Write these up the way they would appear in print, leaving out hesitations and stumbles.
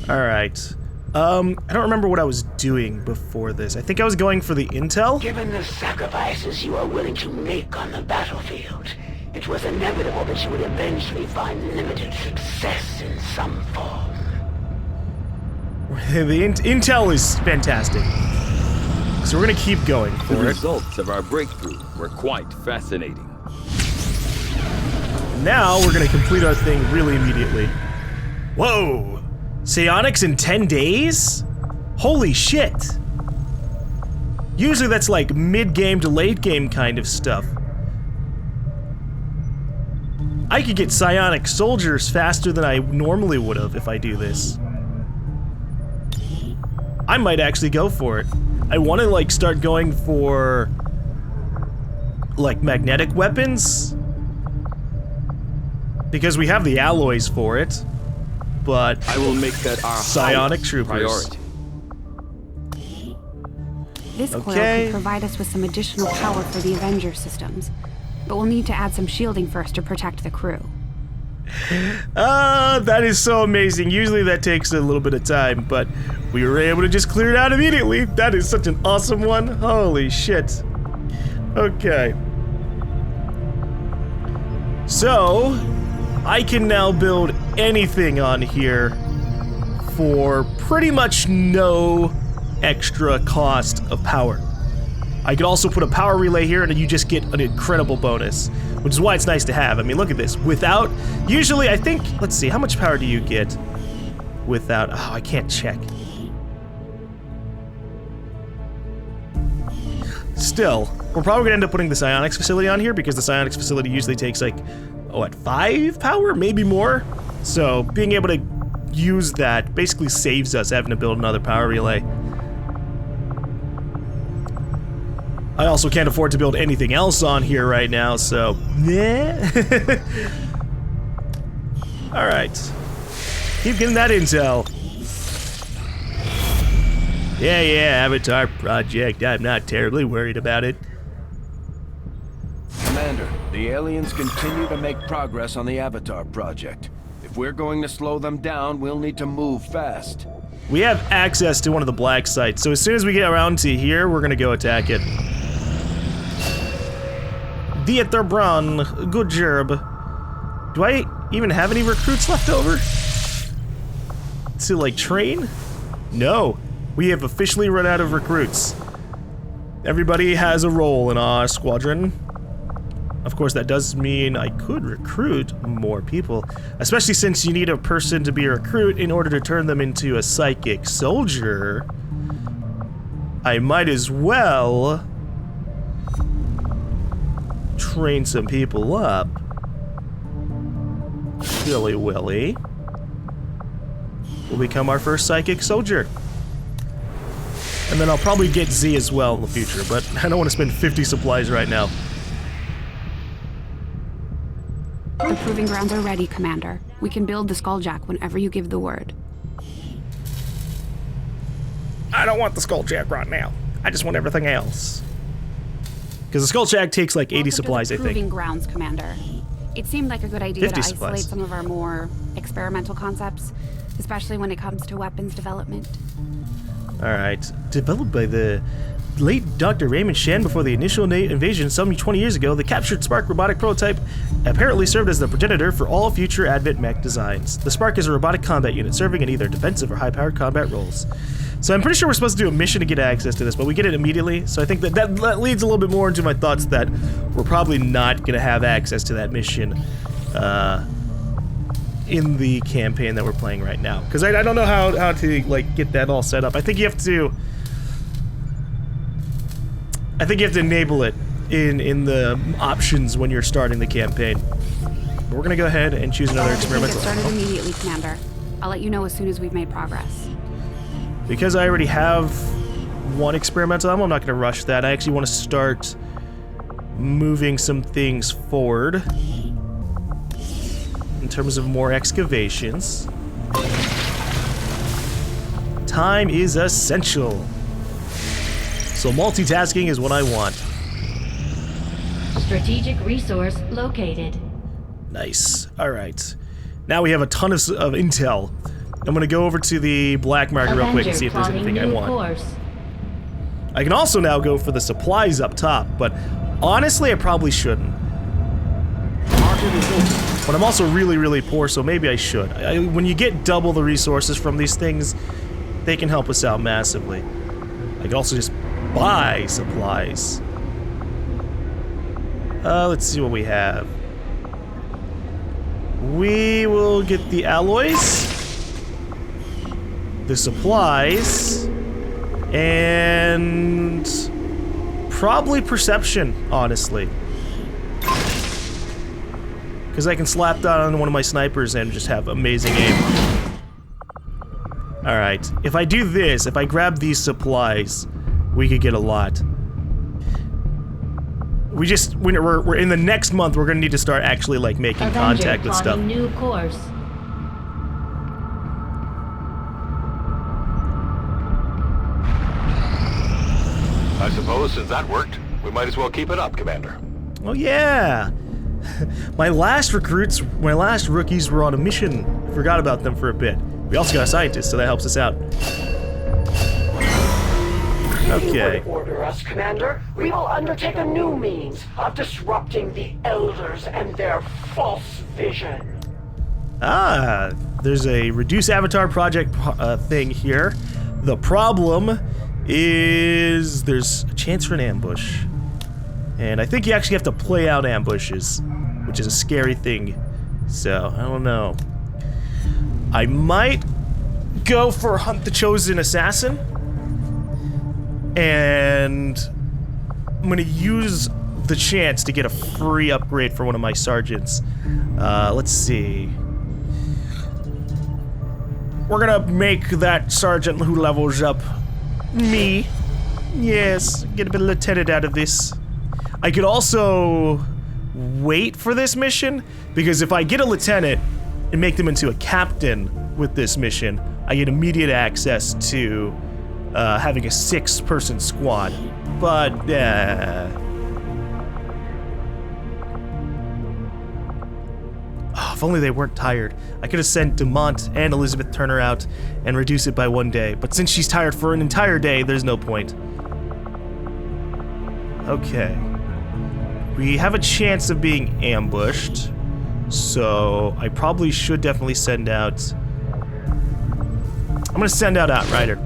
Alright. I don't remember what I was doing before this. I think I was going for the intel? Given the sacrifices you are willing to make on the battlefield, it was inevitable that you would eventually find limited success in some form. The intel is fantastic. So we're gonna keep going for it. The results of our breakthrough were quite fascinating. Now we're gonna complete our thing really immediately. Whoa! Psionics in 10 days? Holy shit! Usually that's like mid-game to late-game kind of stuff. I could get psionic soldiers faster than I normally would have if I do this. I might actually go for it. I want to like start going for like magnetic weapons because we have the alloys for it. But I will make that our psionic troopers. Priority. This coil could provide us with some additional power for the Avenger systems, but we'll need to add some shielding first to protect the crew. That is so amazing. Usually that takes a little bit of time, but we were able to just clear it out immediately. That is such an awesome one. Holy shit. Okay. So, I can now build anything on here for pretty much no extra cost of power. I could also put a power relay here and you just get an incredible bonus, which is why it's nice to have. I mean, look at this. Without, usually I think, let's see, how much power do you get without, oh, I can't check. Still, we're probably gonna end up putting the psionics facility on here because the psionics facility usually takes like, what, 5 power? Maybe more? So, being able to use that basically saves us having to build another power relay. I also can't afford to build anything else on here right now, so, yeah. Alright. Keep getting that intel. Yeah, Avatar project. I'm not terribly worried about it. Commander, the aliens continue to make progress on the Avatar project. If we're going to slow them down, we'll need to move fast. We have access to one of the black sites, so as soon as we get around to here, we're gonna go attack it. Dieter Braun, good job. Do I even have any recruits left over? To, like, train? No. We have officially run out of recruits. Everybody has a role in our squadron. Of course, that does mean I could recruit more people, especially since you need a person to be a recruit in order to turn them into a psychic soldier. I might as well train some people up. Willy Willy will become our first psychic soldier. And then I'll probably get Z as well in the future, but I don't want to spend 50 supplies right now. The proving grounds are ready, Commander. We can build the Skulljack whenever you give the word. I don't want the Skulljack right now. I just want everything else. Because the Skulljack takes like 80 supplies, I think. Proving grounds, Commander. It seemed like a good idea to 50 isolate supplies. some of our more experimental concepts, especially when it comes to weapons development. Alright. Developed by the late Dr. Raymond Shan before the initial invasion some 20 years ago, the captured Spark robotic prototype apparently served as the progenitor for all future Advent mech designs. The Spark is a robotic combat unit serving in either defensive or high-powered combat roles. So I'm pretty sure we're supposed to do a mission to get access to this, but we get it immediately, so I think that leads a little bit more into my thoughts that we're probably not going to have access to that mission in the campaign that we're playing right now. Because I don't know how to like get that all set up. I think you have to enable it in the options when you're starting the campaign. But we're gonna go ahead and choose another experimental. Get started immediately, Commander. I'll let you know as soon as we've made progress. Because I already have one experimental ammo, I'm not gonna rush that. I actually want to start moving some things forward in terms of more excavations. Time is essential. So multitasking is what I want. Strategic resource located. Nice. All right. Now we have a ton of intel. I'm gonna go over to the black market real quick and see if there's anything I want. I can also now go for the supplies up top, but honestly, I probably shouldn't. But I'm also really, really poor, so maybe I should. When you get double the resources from these things, they can help us out massively. I can also just buy supplies. Let's see what we have. We will get the alloys, the supplies, and probably perception, honestly. Because I can slap that on one of my snipers and just have amazing aim. Alright, if I do this, if I grab these supplies, we could get a lot. We're in the next month, we're gonna need to start actually, like, making contact with stuff. New course. I suppose since that worked, we might as well keep it up, Commander. Oh yeah! My last rookies were on a mission. Forgot about them for a bit. We also got a scientist, so that helps us out. Okay. Order us, Commander. We will undertake a new means of disrupting the Elders and their false vision. Ah, there's a reduce avatar project thing here. The problem is there's a chance for an ambush. And I think you actually have to play out ambushes, which is a scary thing. So, I don't know. I might go for Hunt the Chosen Assassin. And I'm gonna use the chance to get a free upgrade for one of my sergeants. Let's see. We're gonna make that sergeant who levels up me. Yes, get a bit of lieutenant out of this. I could also wait for this mission, because if I get a lieutenant and make them into a captain with this mission, I get immediate access to having a 6-person squad. But, oh, if only they weren't tired. I could have sent Dumont and Elizabeth Turner out and reduce it by 1 day. But since she's tired for an entire day, there's no point. Okay. We have a chance of being ambushed. So, I probably should definitely send out... I'm gonna send out Outrider.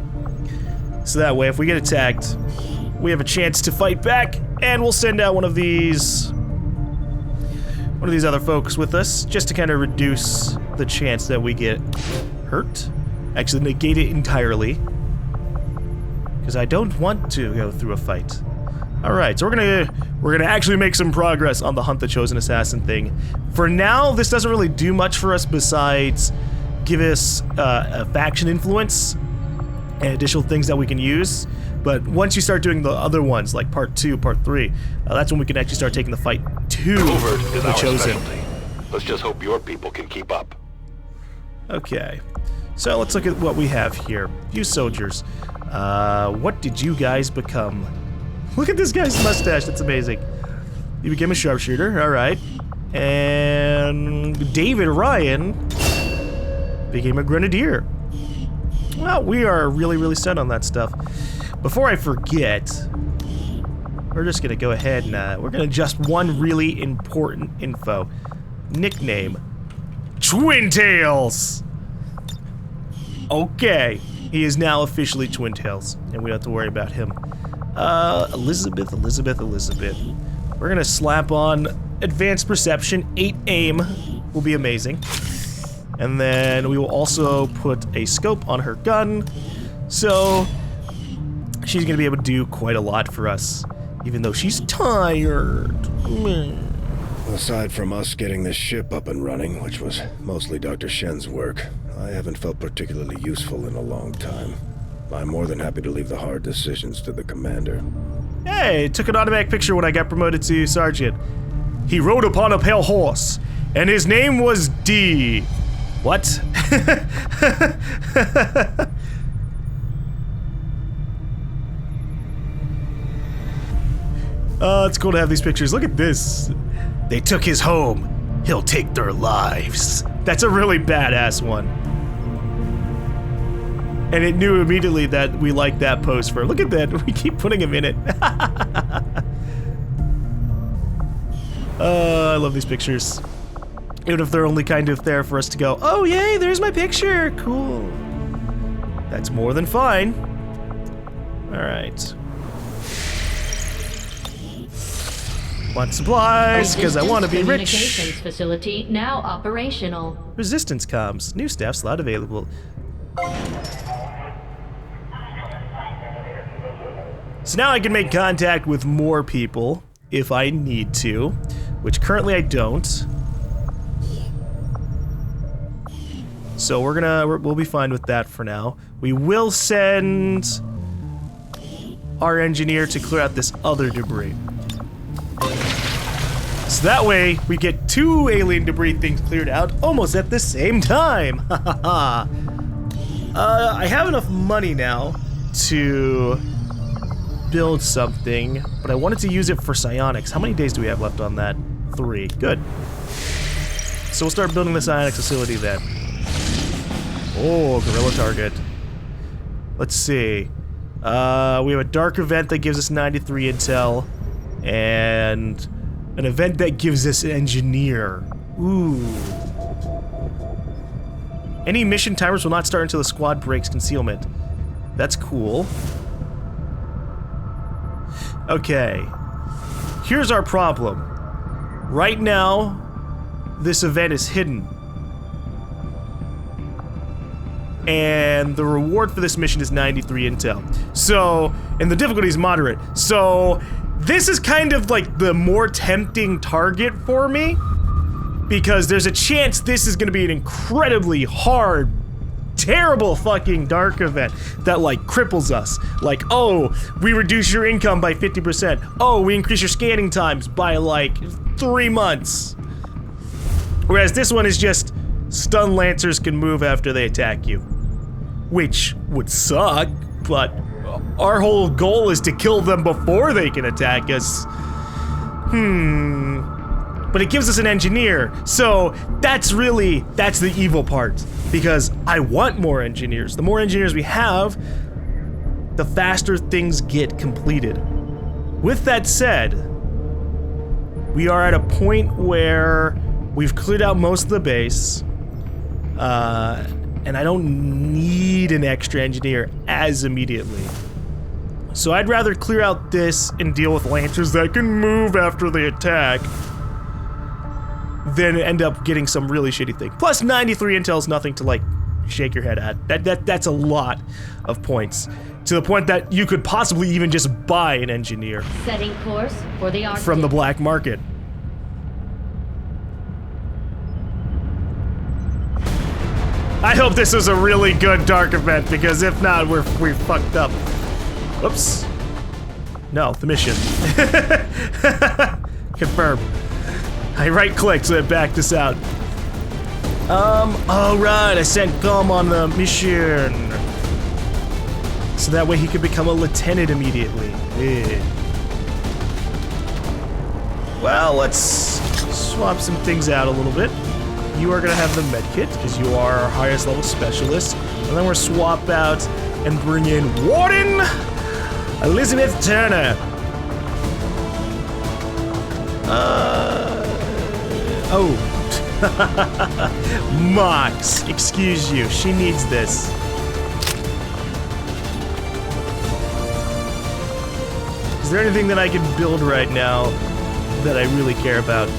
So that way, if we get attacked, we have a chance to fight back, and we'll send out one of these other folks with us, just to kind of reduce the chance that we get hurt. Actually, negate it entirely, because I don't want to go through a fight. All right, so we're gonna actually make some progress on the Hunt the Chosen Assassin thing. For now, this doesn't really do much for us besides give us a faction influence and additional things that we can use. But once you start doing the other ones, like Part 2, Part 3, that's when we can actually start taking the fight to Covert is the our Chosen. specialty. Let's just hope your people can keep up. Okay, so let's look at what we have here. You soldiers, what did you guys become? Look at this guy's mustache, that's amazing. You became a sharpshooter, alright. And David Ryan became a grenadier. Well, we are really, really set on that stuff. Before I forget, we're just gonna go ahead and we're gonna adjust one really important info. Nickname, Twin Tails. Okay, he is now officially Twin Tails, and we don't have to worry about him. Elizabeth. We're gonna slap on Advanced Perception, 8 aim will be amazing. And then we will also put a scope on her gun, so she's gonna be able to do quite a lot for us, even though she's tired. Aside from us getting this ship up and running, which was mostly Dr. Shen's work, I haven't felt particularly useful in a long time. I'm more than happy to leave the hard decisions to the commander. Hey, took an automatic picture when I got promoted to sergeant. He rode upon a pale horse, and his name was D. What? It's cool to have these pictures. Look at this. They took his home. He'll take their lives. That's a really badass one. And it knew immediately that we liked that pose for him. Look at that. We keep putting him in it. I love these pictures. Even if they're only kind of there for us to go, oh, yay, there's my picture. Cool. That's more than fine. All right. Want supplies, because I want to be rich. Communications facility now operational. Resistance comms. New staff slot available. So now I can make contact with more people if I need to, which currently I don't. So we'll be fine with that for now. We will send our engineer to clear out this other debris. So that way we get 2 alien debris things cleared out almost at the same time. I have enough money now to build something, but I wanted to use it for psionics. How many days do we have left on that? 3. Good. So we'll start building the psionics facility then. Oh, gorilla target. Let's see. We have a dark event that gives us 93 intel, and an event that gives us engineer. Ooh. Any mission timers will not start until the squad breaks concealment. That's cool. Okay. Here's our problem. Right now, this event is hidden. And the reward for this mission is 93 intel. So, and the difficulty is moderate. So, this is kind of like the more tempting target for me, because there's a chance this is gonna be an incredibly hard, terrible fucking dark event that like cripples us. Like, oh, we reduce your income by 50%. Oh, we increase your scanning times by like 3 months. Whereas this one is just stun lancers can move after they attack you. Which would suck, but our whole goal is to kill them before they can attack us. But it gives us an engineer, so that's the evil part. Because I want more engineers. The more engineers we have, the faster things get completed. With that said, we are at a point where we've cleared out most of the base, and I don't need an extra engineer as immediately. So I'd rather clear out this and deal with lancers that can move after they attack than end up getting some really shitty thing. Plus 93 intel is nothing to like shake your head at. That's a lot of points. To the point that you could possibly even just buy an engineer. Setting course for the Arctic. From the black market. I hope this is a really good dark event, because if not, we're fucked up. Whoops. No, the mission. Confirm. I right-clicked so it backed us out. Alright, I sent GaLm on the mission. So that way he could become a lieutenant immediately. Yeah. Well, let's swap some things out a little bit. You are gonna have the medkit, because you are our highest level specialist. And then we'll swap out and bring in Warden Elizabeth Turner. Mox, excuse you, she needs this. Is there anything that I can build right now that I really care about?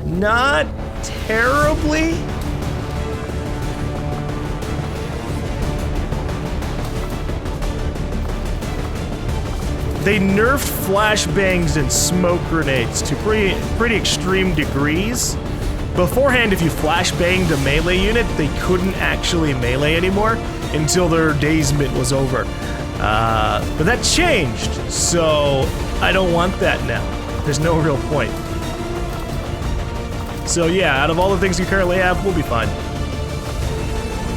Not terribly. They nerfed flashbangs and smoke grenades to pretty extreme degrees. Beforehand, if you flashbanged a melee unit, they couldn't actually melee anymore until their dazement was over. But that changed, so I don't want that now. There's no real point. So yeah, out of all the things we currently have, we'll be fine.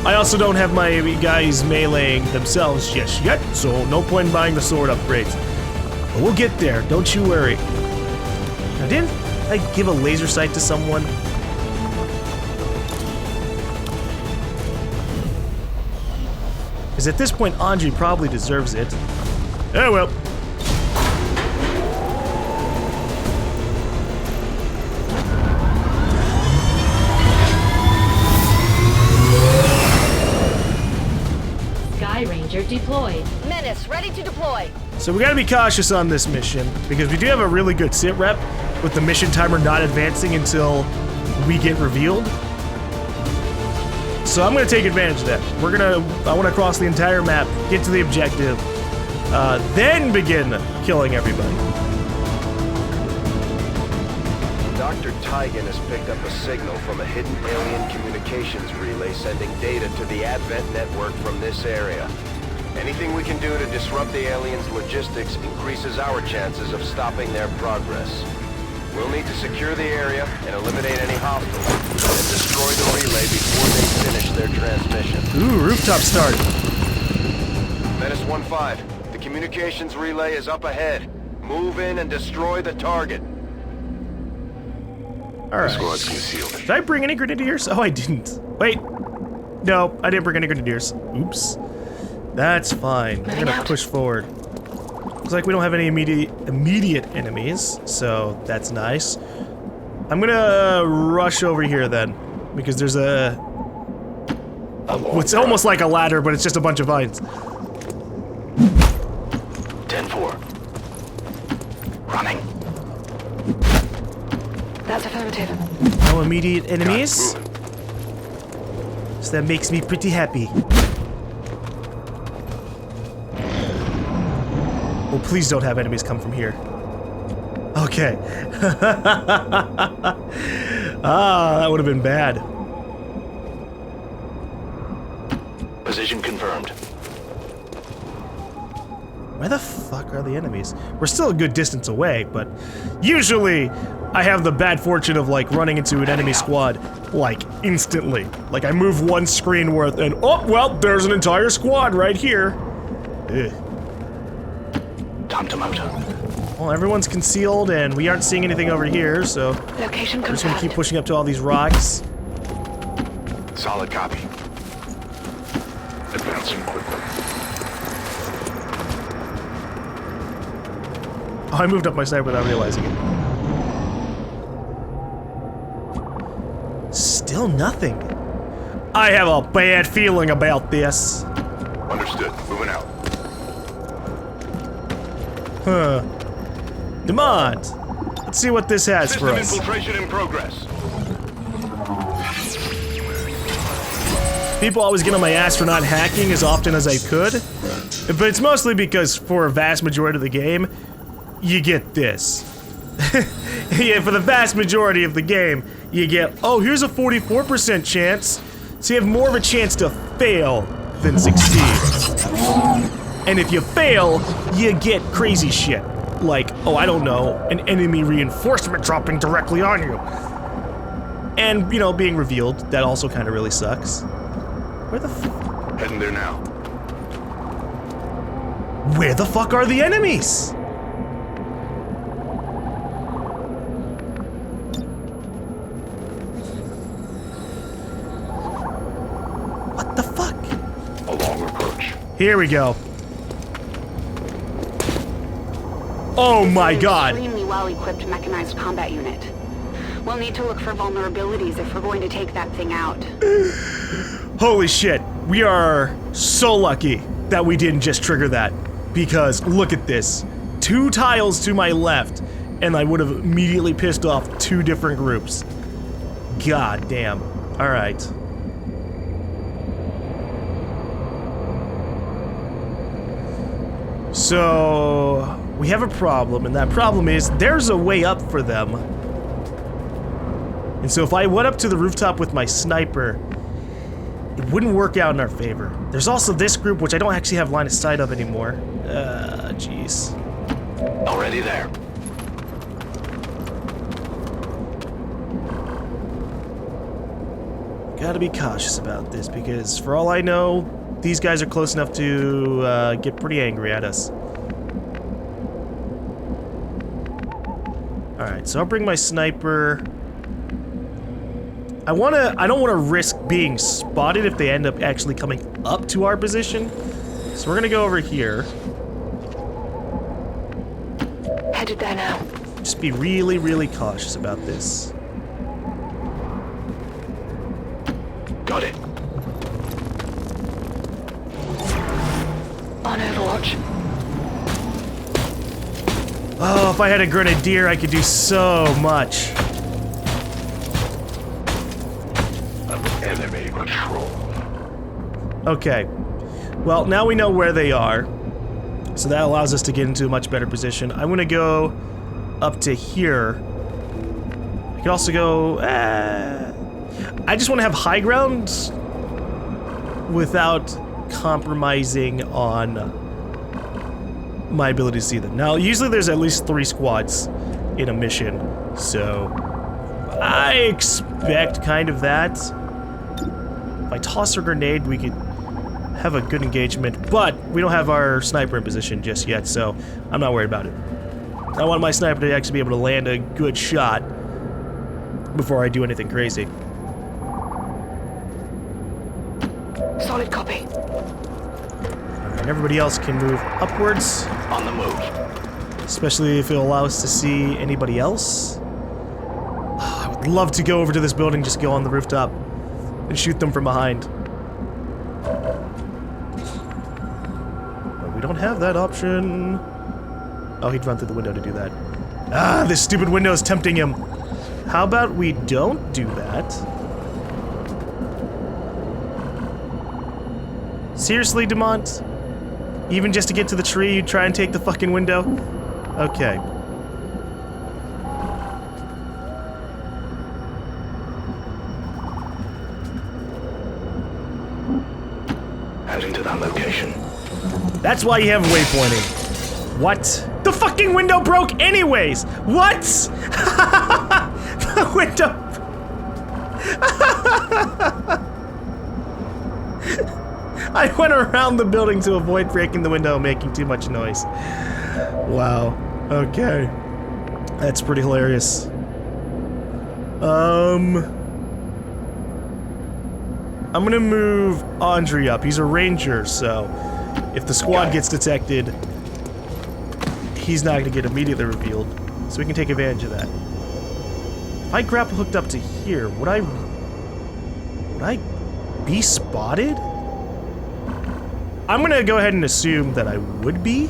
I also don't have my guys meleeing themselves just yet, so no point in buying the sword upgrades. But we'll get there, don't you worry. Now, didn't I give a laser sight to someone? Because at this point, Anji probably deserves it. Oh well. Sky Ranger deployed. Menace, ready to deploy. So we gotta be cautious on this mission, because we do have a really good sit rep with the mission timer not advancing until we get revealed. So I'm gonna take advantage of that. I wanna cross the entire map, get to the objective, then begin killing everybody. Dr. Tygan has picked up a signal from a hidden alien communications relay sending data to the Advent network from this area. Anything we can do to disrupt the aliens' logistics increases our chances of stopping their progress. We'll need to secure the area and eliminate any hostiles, and destroy the relay before they finish their transmission. Ooh, rooftop start. Menace 1-5, the communications relay is up ahead. Move in and destroy the target. Alright. Squad's concealed. Did I bring any grenadiers? Oh, I didn't. Wait. No, I didn't bring any grenadiers. Oops. That's fine. We're gonna push forward. Looks like we don't have any immediate enemies, so that's nice. I'm gonna rush over here then, because there's what's almost like a ladder, but it's just a bunch of vines. 10-4. Running. That's affirmative. No immediate enemies. So that makes me pretty happy. Oh, please don't have enemies come from here. Okay. Ah, that would have been bad. Position confirmed. Where the fuck are the enemies? We're still a good distance away, but usually I have the bad fortune of like running into an enemy squad like instantly. Like I move one screen worth and oh, well, there's an entire squad right here. Ugh. Time to motor. Well, everyone's concealed and we aren't seeing anything over here, so Location we're just gonna keep confirmed. pushing up to all these rocks. Solid copy. Advancing quickly. Oh, I moved up my sniper without realizing it. Still nothing. I have a bad feeling about this. Understood. Moving out. Huh. Come on. Let's see what this has for System us. infiltration in progress. People always get on my ass for not hacking as often as I could, but it's mostly because for a vast majority of the game, you get this. Yeah, for the vast majority of the game, you get, oh, here's a 44% chance, so you have more of a chance to fail than succeed. And if you fail, you get crazy shit. Like, oh, I don't know, an enemy reinforcement dropping directly on you. And, you know, being revealed, that also kind of really sucks. Where the f- Heading there now. Where the fuck are the enemies? What the fuck? A long approach. Here we go. Oh my god. Extremely well-equipped mechanized combat unit. We'll need to look for vulnerabilities if we're going to take that thing out. Holy shit. We are so lucky that we didn't just trigger that. Because look at this. 2 tiles to my left, and I would have immediately pissed off 2 different groups. God damn. Alright. So we have a problem, and that problem is there's a way up for them. And so if I went up to the rooftop with my sniper, it wouldn't work out in our favor. There's also this group, which I don't actually have line of sight of anymore. Jeez. Already there. Gotta be cautious about this, because for all I know, these guys are close enough to get pretty angry at us. Alright, so I'll bring my sniper I don't wanna risk being spotted if they end up actually coming up to our position. So we're gonna go over here. Headed there now. Just be really, really cautious about this. Got it. On Overwatch. Oh, if I had a grenadier, I could do so much. Enemy patrol. Okay. Well, now we know where they are. So that allows us to get into a much better position. I'm gonna go up to here. I could also go... I just want to have high ground without compromising on my ability to see them. Now, usually there's at least 3 squads in a mission, so I expect kind of that. If I toss a grenade, we could have a good engagement, but we don't have our sniper in position just yet, so I'm not worried about it. I want my sniper to actually be able to land a good shot before I do anything crazy. Solid copy. And everybody else can move upwards, On the move. especially if it'll allow us to see anybody else. I would love to go over to this building, just go on the rooftop and shoot them from behind. But we don't have that option. Oh, he'd run through the window to do that. Ah, this stupid window is tempting him. How about we don't do that? Seriously, Demont? Even just to get to the tree, you'd try and take the fucking window? Okay. Heading to that location. That's why you have waypointing. What? The fucking window broke anyways! What? The window... I went around the building to avoid breaking the window and making too much noise. Wow. Okay. That's pretty hilarious. I'm gonna move Andre up. He's a ranger, so if the squad gets detected, he's not gonna get immediately revealed. So we can take advantage of that. If I grapple hooked up to here, would I be spotted? I'm gonna go ahead and assume that I would be.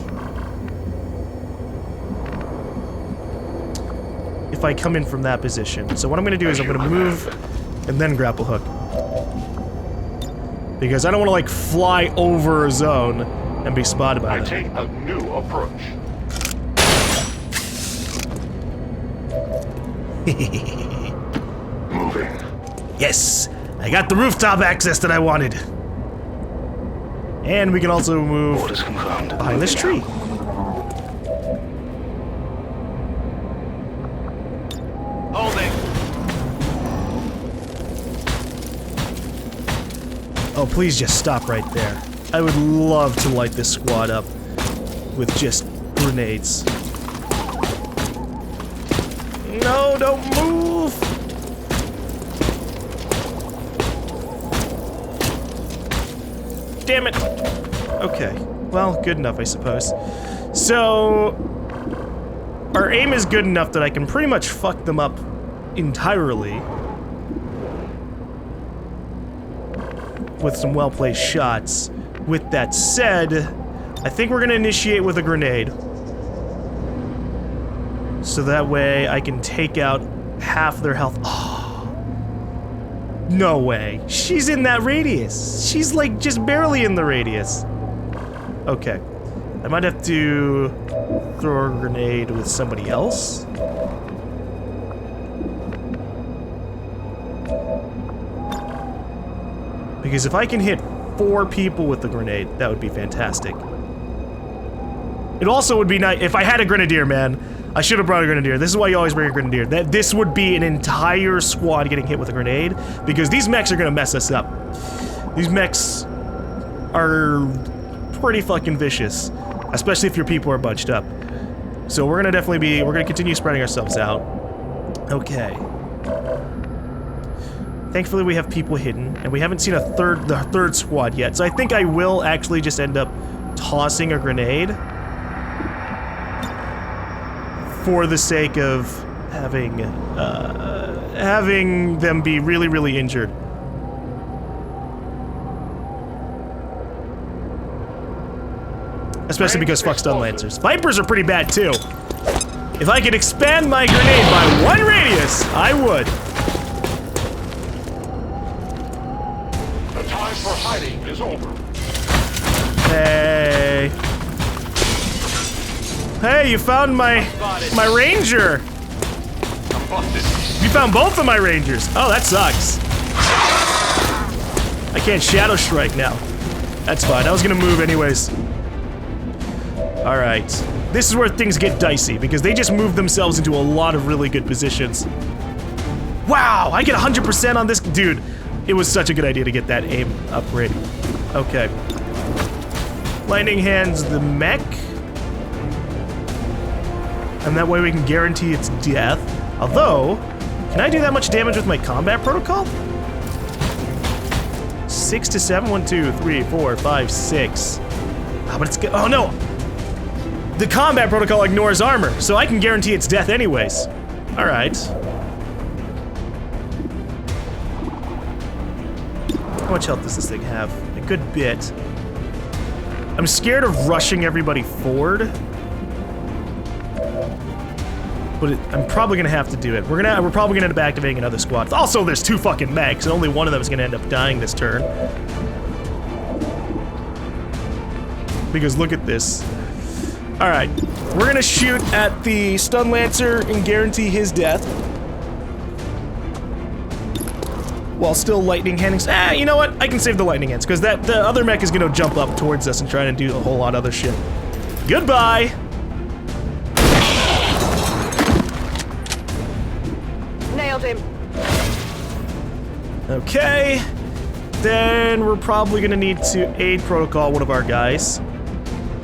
If I come in from that position. So what I'm gonna do is I'm gonna move and then grapple hook. Because I don't wanna like fly over a zone and be spotted by them. Take a new approach. Moving. Yes! I got the rooftop access that I wanted. And we can also move Orders confirmed. behind this tree. Holding. Oh, please just stop right there. I would love to light this squad up with just grenades. No, don't move! Damn it! Okay. Well, good enough, I suppose. So... our aim is good enough that I can pretty much fuck them up entirely. With some well-placed shots. With that said, I think we're gonna initiate with a grenade. So that way I can take out half their health. Oh. No way. She's in that radius. She's like just barely in the radius. Okay. I might have to throw a grenade with somebody else. Because if I can hit 4 people with the grenade, that would be fantastic. It also would be nice if I had a grenadier, man. I should have brought a grenadier. This is why you always bring a grenadier. This would be an entire squad getting hit with a grenade, because these mechs are gonna mess us up. These mechs are pretty fucking vicious, especially if your people are bunched up. So we're gonna continue spreading ourselves out. Okay. Thankfully, we have people hidden, and we haven't seen the third squad yet. So I think I will actually just end up tossing a grenade for the sake of having them be really, really injured. Especially because fuck stun lancers. Vipers are pretty bad too. If I could expand my grenade by 1 radius, I would. The time for hiding is over. Hey. Hey, you found my ranger. I'm busted. You found both of my rangers. Oh, that sucks. I can't shadow strike now. That's fine. I was gonna move anyways. All right. This is where things get dicey because they just moved themselves into a lot of really good positions. Wow, I get 100% on this. Dude, it was such a good idea to get that aim upgrade. Okay. Lightning hands the mech. And that way we can guarantee its death. Although, can I do that much damage with my combat protocol? 6 to 7? 1, 2, 3, 4, 5, 6. Oh, but it's good. Oh no! The combat protocol ignores armor, so I can guarantee its death anyways. Alright. How much health does this thing have? A good bit. I'm scared of rushing everybody forward. But I'm probably gonna have to do it. We're probably gonna end up activating another squad. Also, there's 2 fucking mechs, and only one of them is gonna end up dying this turn. Because look at this. Alright, we're gonna shoot at the stun lancer and guarantee his death. While still lightning handing. You know what? I can save the lightning hands, because the other mech is gonna jump up towards us and try to do a whole lot of other shit. Goodbye! Nailed him. Okay. Then we're probably gonna need to aid protocol one of our guys.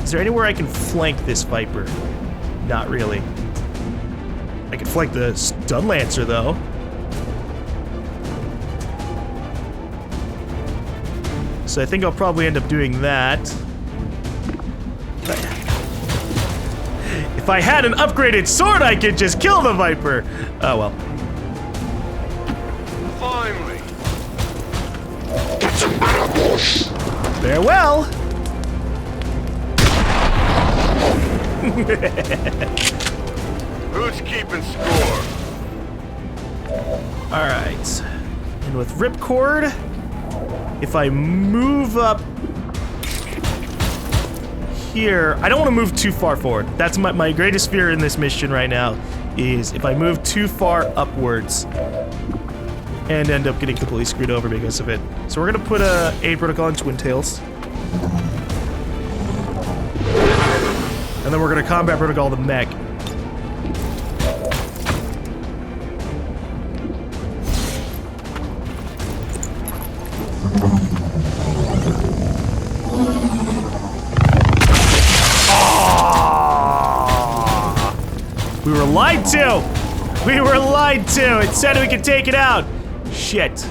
Is there anywhere I can flank this Viper? Not really. I can flank the stun lancer though. So I think I'll probably end up doing that. If I had an upgraded sword, I could just kill the Viper. Oh well. Finally. Farewell. Who's keeping score? Alright. And with Ripcord, if I move up here, I don't want to move too far forward. That's my greatest fear in this mission right now, is if I move too far upwards and end up getting completely screwed over because of it. So we're gonna put a aid protocol in Twin Tails. And then we're gonna combat protocol the mech. We were lied to! We were lied to! It said we could take it out! Shit.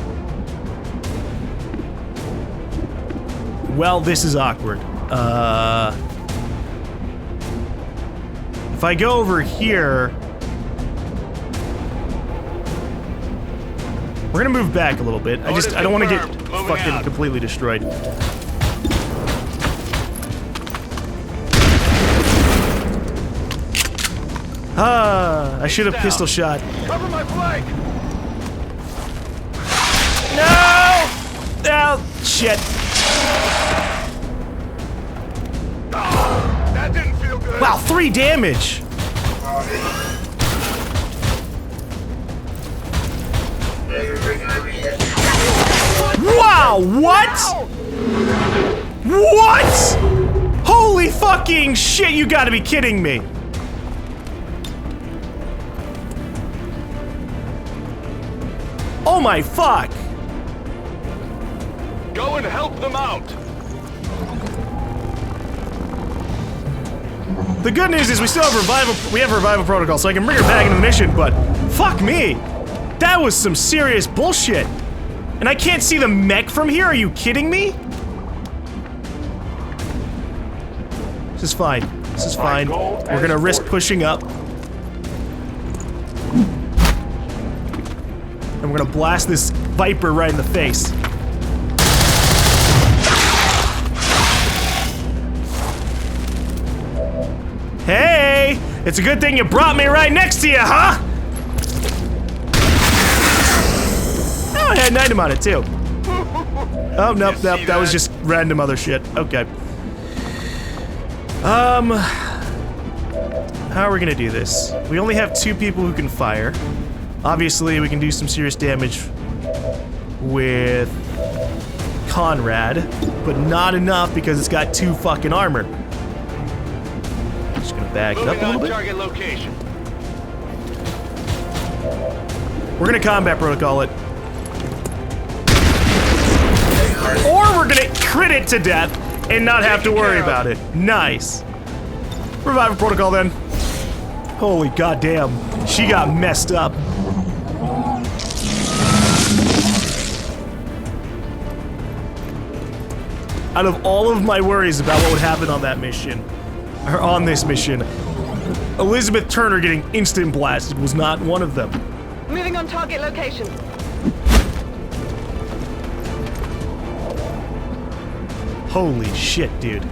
Well, this is awkward. If I go over here... We're gonna move back a little bit. I don't want to get fucking completely destroyed. I should have pistol shot. Cover my flank! No! Oh, shit. That didn't feel good. Wow, 3 damage. Wow, what? What? Holy fucking shit, you gotta be kidding me. Oh my fuck! Go and help them out. The good news is we still have revival protocol, so I can bring her back into the mission, but fuck me! That was some serious bullshit! And I can't see the mech from here? Are you kidding me? This is fine. This is fine. We're gonna risk pushing up. And we're gonna blast this Viper right in the face. Hey! It's a good thing you brought me right next to you, huh? Oh, I had an item on it, too. Oh, nope, nope, that was just random other shit. Okay. How are we gonna do this? We only have 2 people who can fire. Obviously, we can do some serious damage with Conrad, but not enough because it's got 2 fucking armor. Just gonna back it up a little bit. Target location. We're gonna combat protocol it. Or we're gonna crit it to death and not have to worry about it. Nice. Revival protocol then. Holy goddamn. She got messed up. Out of all of my worries about what would happen on that mission, or on this mission, Elizabeth Turner getting instant blasted was not one of them. Moving on target location. Holy shit, dude.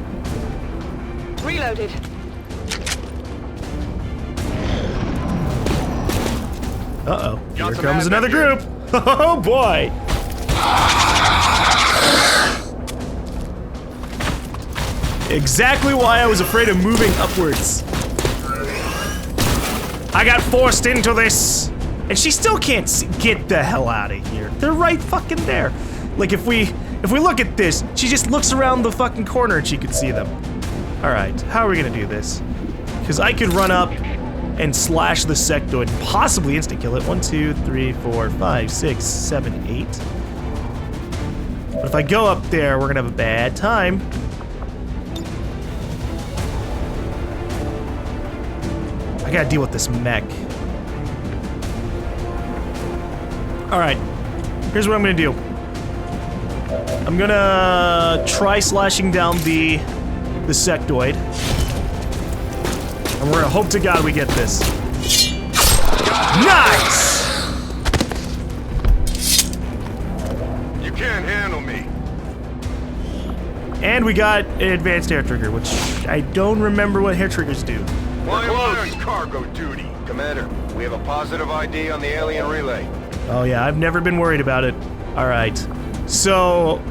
Reloaded. Uh-oh. Here comes another group. Oh boy. Exactly why I was afraid of moving upwards. I got forced into this. And she still can't see. Get the hell out of here. They're right fucking there. Like if we look at this, she just looks around the fucking corner and she could see them. Alright, how are we gonna do this? Because I could run up and slash the sectoid, possibly insta-kill it. 1, 2, 3, 4, 5, 6, 7, 8. But if I go up there, we're gonna have a bad time. I gotta deal with this mech. Alright, here's what I'm gonna do. I'm gonna try slashing down the sectoid. And we're gonna hope to God we get this. Nice! You can't handle me. And we got an advanced hair trigger, which I don't remember what hair triggers do. Close cargo duty. Commander, we have a positive ID on the alien relay. Oh yeah, I've never been worried about it. Alright. So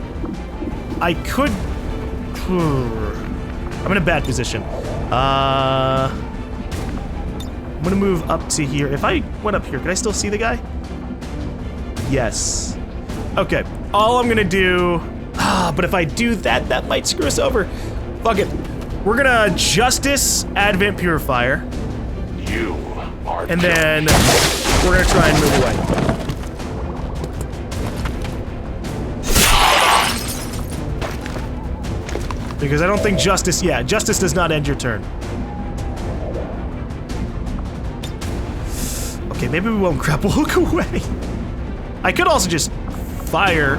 I could... I'm in a bad position. I'm gonna move up to here. If I went up here, could I still see the guy? Yes. Okay, all I'm gonna do... but if I do that, that might screw us over. Fuck it. We're gonna Justice Advent Purifier. You are... And then we're gonna try and move away. Because I don't think Justice... Yeah, Justice does not end your turn. Okay, maybe we won't grapple hook away. I could also just fire.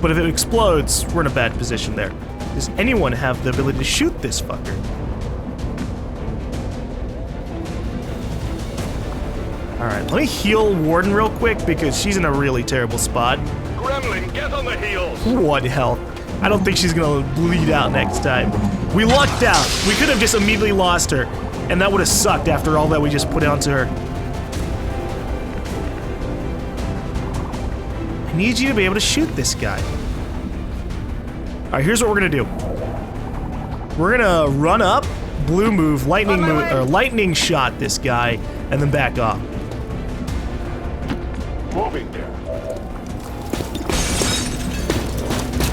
But if it explodes, we're in a bad position there. Does anyone have the ability to shoot this fucker? Alright, let me heal Warden real quick because she's in a really terrible spot. Gremlin, get on the heels. 1 health. I don't think she's gonna bleed out next time. We lucked out. We could have just immediately lost her, and that would have sucked after all that we just put onto her. I need you to be able to shoot this guy. Alright, here's what we're gonna do. We're gonna run up, blue move, lightning move, or lightning shot this guy, and then back off. Moving there.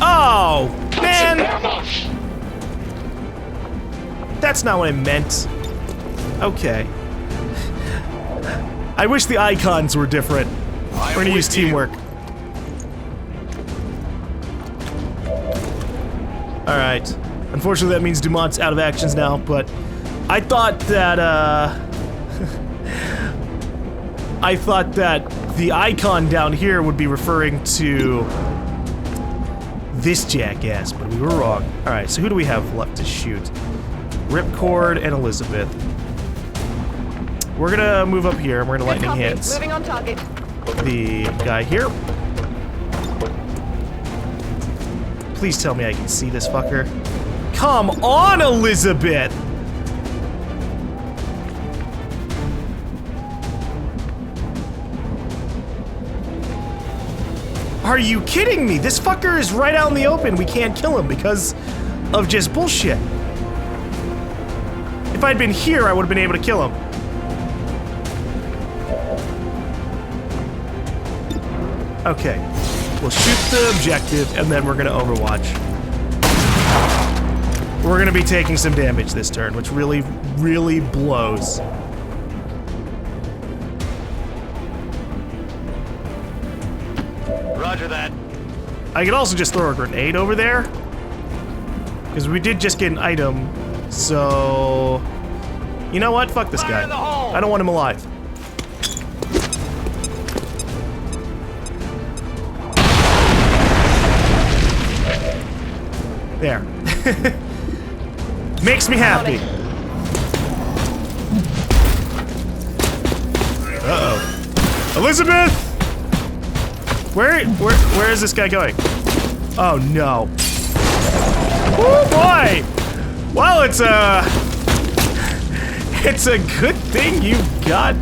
Oh, man! That's not what I meant. Okay. I wish the icons were different. We're gonna use teamwork. Alright. Unfortunately, that means Dumont's out of actions now, but I thought that, I thought that the icon down here would be referring to this jackass, but we were wrong. Alright, so who do we have left to shoot? Ripcord and Elizabeth. We're gonna move up here and we're gonna lightning hits Moving on target. the guy here. Please tell me I can see this fucker. Come on, Elizabeth! Are you kidding me? This fucker is right out in the open. We can't kill him because of just bullshit. If I'd been here, I would have been able to kill him. Okay. We'll shoot the objective, and then we're gonna Overwatch. We're gonna be taking some damage this turn, which really, really blows. Roger that. I could also just throw a grenade over there. Because we did just get an item, so... You know what? Fuck this guy. I don't want him alive. There. Makes me happy. Uh-oh. Elizabeth! Where is this guy going? Oh no. Oh boy! Well, it's a good thing you've got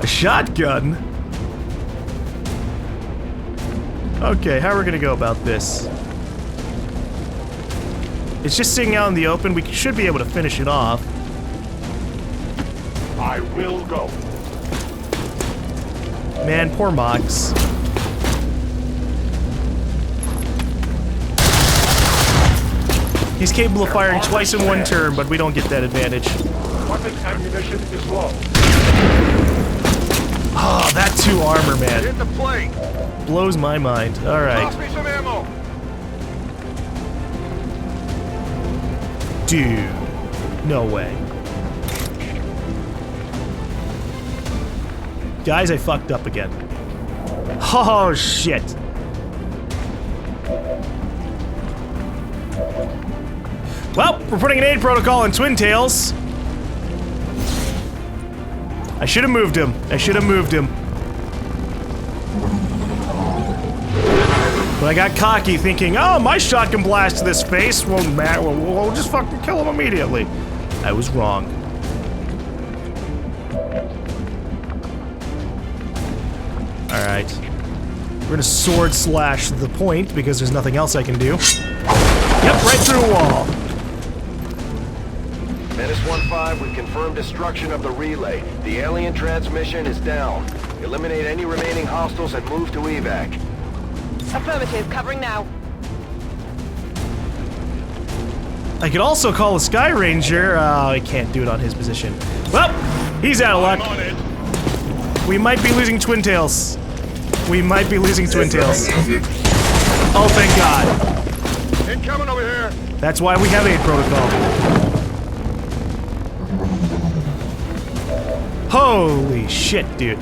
a shotgun. Okay, how are we gonna go about this? It's just sitting out in the open. We should be able to finish it off. I will go. Man, poor Mox. He's capable of firing twice in one turn, but we don't get that advantage. Weapons ammunition is low. Oh, that 2 armor, man. Hit the plate. Blows my mind. Alright. Toss me some ammo. Dude. No way. Guys, I fucked up again. Oh, shit. Well, we're putting an aid protocol in Twin Tails. I should have moved him. I should have moved him. But I got cocky thinking, oh, my shotgun blast to this face won't matter. We'll just fucking kill him immediately. I was wrong. Alright. We're gonna sword slash the point because there's nothing else I can do. Yep, right through a wall. Menace 1-5, we confirmed destruction of the relay. The alien transmission is down. Eliminate any remaining hostiles and move to evac. Affirmative, covering now. I could also call a Sky Ranger. I can't do it on his position. Well, he's out of luck. We might be losing Twin Tails. We might be losing Twin Tails. Oh, thank God. Incoming over here. That's why we have aid protocol. Holy shit, dude.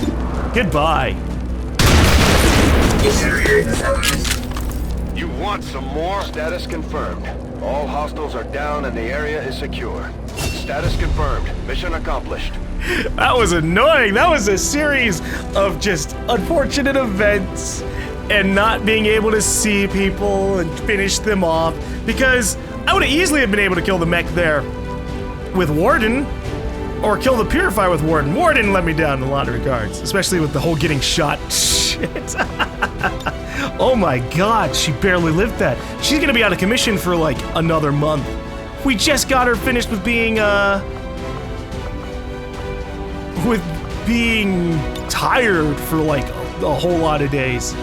Goodbye. You want some more? Status confirmed. All hostiles are down and the area is secure. Status confirmed. Mission accomplished. That was annoying. That was a series of just unfortunate events and not being able to see people and finish them off, because I would have easily have been able to kill the mech there with Warden, or kill the Purifier with Warden. Warden let me down in a lot of regards, especially with the whole getting shot shit. Oh my God, she barely lived that. She's gonna be out of commission for like another month. We just got her finished with being tired for like a whole lot of days.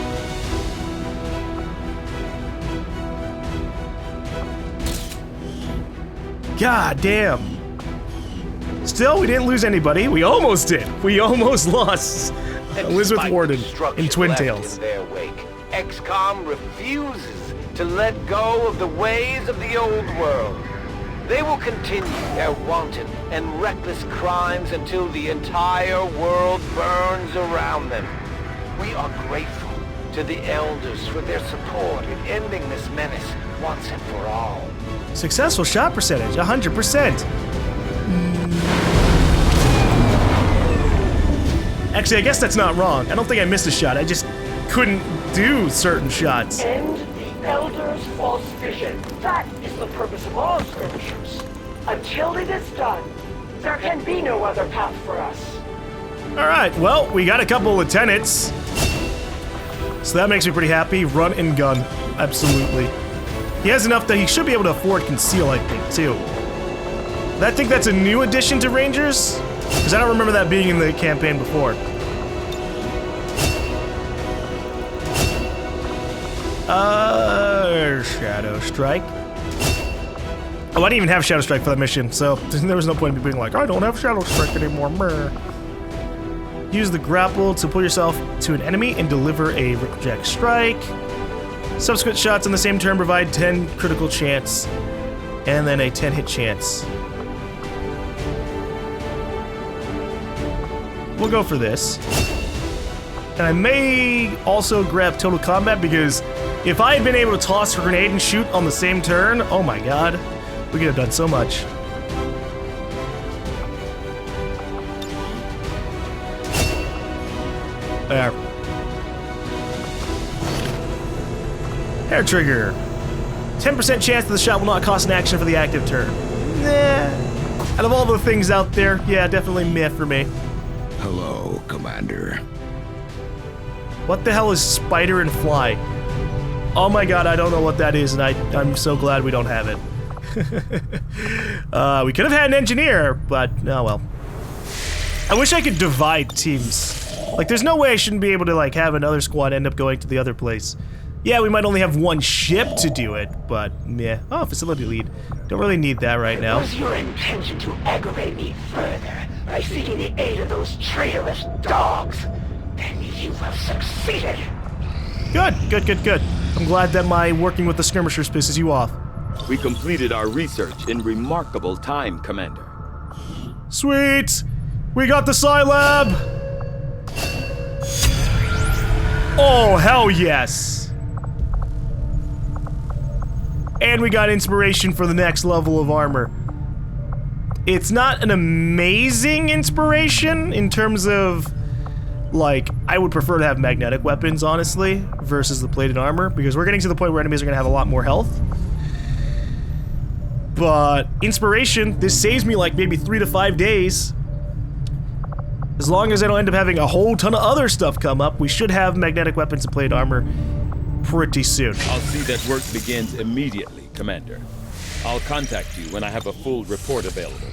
God damn. Still, we didn't lose anybody. We almost did. We almost lost Elizabeth Warden in Twin Tails. In their wake, XCOM refuses to let go of the ways of the old world. They will continue their wanton and reckless crimes until the entire world burns around them. We are grateful to the Elders for their support in ending this menace once and for all. Successful shot percentage, 100%. Actually, I guess that's not wrong. I don't think I missed a shot. I just couldn't do certain shots. End the Elders' false vision. That is the purpose of all skirmishers. Until it is done, there can be no other path for us. Alright, well, we got a couple lieutenants. So that makes me pretty happy. Run and gun. Absolutely. He has enough that he should be able to afford conceal, I think, too. I think that's a new addition to Rangers, because I don't remember that being in the campaign before. Shadow Strike. Oh, I didn't even have Shadow Strike for that mission, so there was no point in me being like, I don't have Shadow Strike anymore. Meh. Use the grapple to pull yourself to an enemy and deliver a Ripjack Strike. Subsequent shots on the same turn provide 10 critical chance, and then a 10 hit chance. We'll go for this. And I may also grab Total Combat, because if I had been able to toss a grenade and shoot on the same turn, oh my god, we could have done so much. There. Hair trigger. 10% chance that the shot will not cost an action for the active turn. Nah. Out of all the things out there, yeah, definitely meh for me. Hello, Commander. What the hell is Spider and Fly? Oh my god, I don't know what that is, and I'm so glad we don't have it. We could have had an engineer, but oh well. I wish I could divide teams. Like, there's no way I shouldn't be able to, like, have another squad end up going to the other place. Yeah, we might only have one ship to do it, but yeah. Oh, facility lead. Don't really need that right now. It was your intention to aggravate me further by seeking the aid of those traitorous dogs. Then you have succeeded. Good, good, good, good. I'm glad that my working with the skirmishers pisses you off. We completed our research in remarkable time, Commander. Sweet! We got the Scilab! Oh, hell yes! And we got inspiration for the next level of armor. It's not an amazing inspiration in terms of, like, I would prefer to have magnetic weapons, honestly, versus the plated armor, because we're getting to the point where enemies are going to have a lot more health. But inspiration, this saves me like maybe 3 to 5 days. As long as I don't end up having a whole ton of other stuff come up, we should have magnetic weapons and plated armor pretty soon. I'll see that work begins immediately, Commander. I'll contact you when I have a full report available.